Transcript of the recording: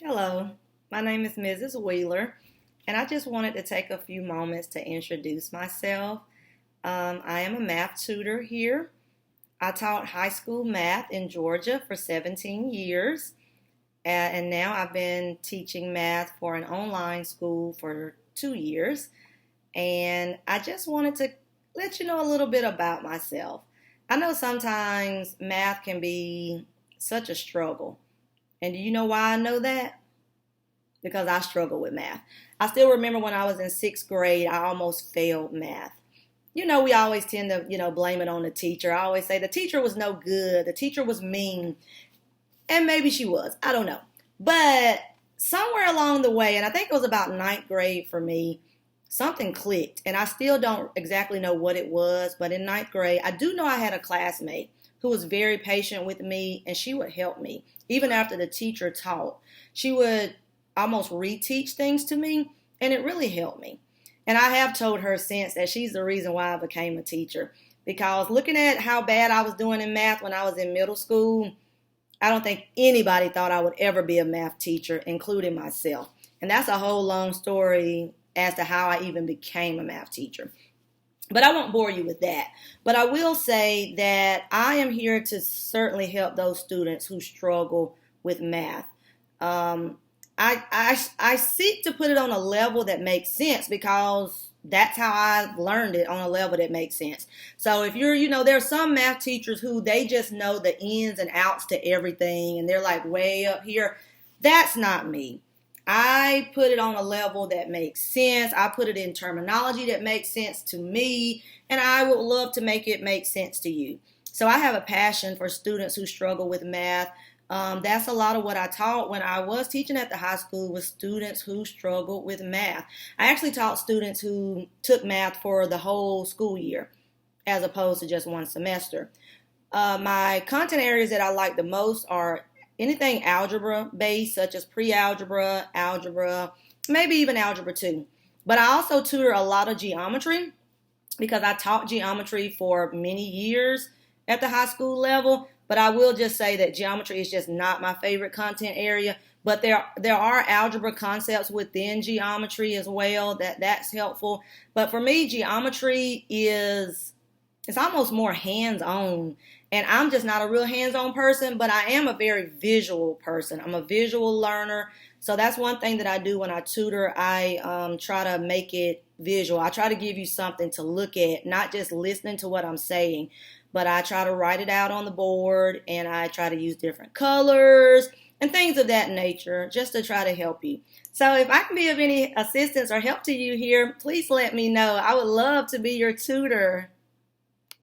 Hello, my name is Mrs. Wheeler, and I just wanted to take a few moments to introduce myself. I am a math tutor here. I taught high school math in Georgia for 17 years, and now I've been teaching math for an online school for 2 years. And I just wanted to let you know a little bit about myself. I know sometimes math can be such a struggle. And do you know why I know that? Because I struggle with math. I still remember when I was in sixth grade, I almost failed math. We always tend to, blame it on the teacher. I always say the teacher was no good, the teacher was mean, and maybe she was. I don't know. But somewhere along the way, and I think it was about ninth grade for me, something clicked. And I still don't exactly know what it was, but in ninth grade, I do know I had a classmate who was very patient with me, and she would help me. Even after the teacher taught, she would almost reteach things to me, and it really helped me. And I have told her since that she's the reason why I became a teacher. Because looking at how bad I was doing in math when I was in middle school, I don't think anybody thought I would ever be a math teacher, including myself. And that's a whole long story as to how I even became a math teacher. But I won't bore you with that. But I will say that I am here to certainly help those students who struggle with math. I seek to put it on a level that makes sense because that's how I've learned it, on a level that makes sense. So if there are some math teachers who they just know the ins and outs to everything and they're like way up here. That's not me. I put it on a level that makes sense. I put it in terminology that makes sense to me, and I would love to make it make sense to you. So I have a passion for students who struggle with math. That's a lot of what I taught when I was teaching at the high school, was students who struggled with math. I actually taught students who took math for the whole school year as opposed to just one semester. My content areas that I like the most are anything algebra based, such as pre-algebra, algebra, maybe even algebra 2. But I also tutor a lot of geometry because I taught geometry for many years at the high school level. But I will just say that geometry is just not my favorite content area. But there are algebra concepts within geometry as well that's helpful. But for me, geometry it's almost more hands-on. And I'm just not a real hands-on person, but I am a very visual person. I'm a visual learner. So that's one thing that I do when I tutor. I try to make it visual. I try to give you something to look at, not just listening to what I'm saying, but I try to write it out on the board, and I try to use different colors and things of that nature just to try to help you. So if I can be of any assistance or help to you here, please let me know. I would love to be your tutor.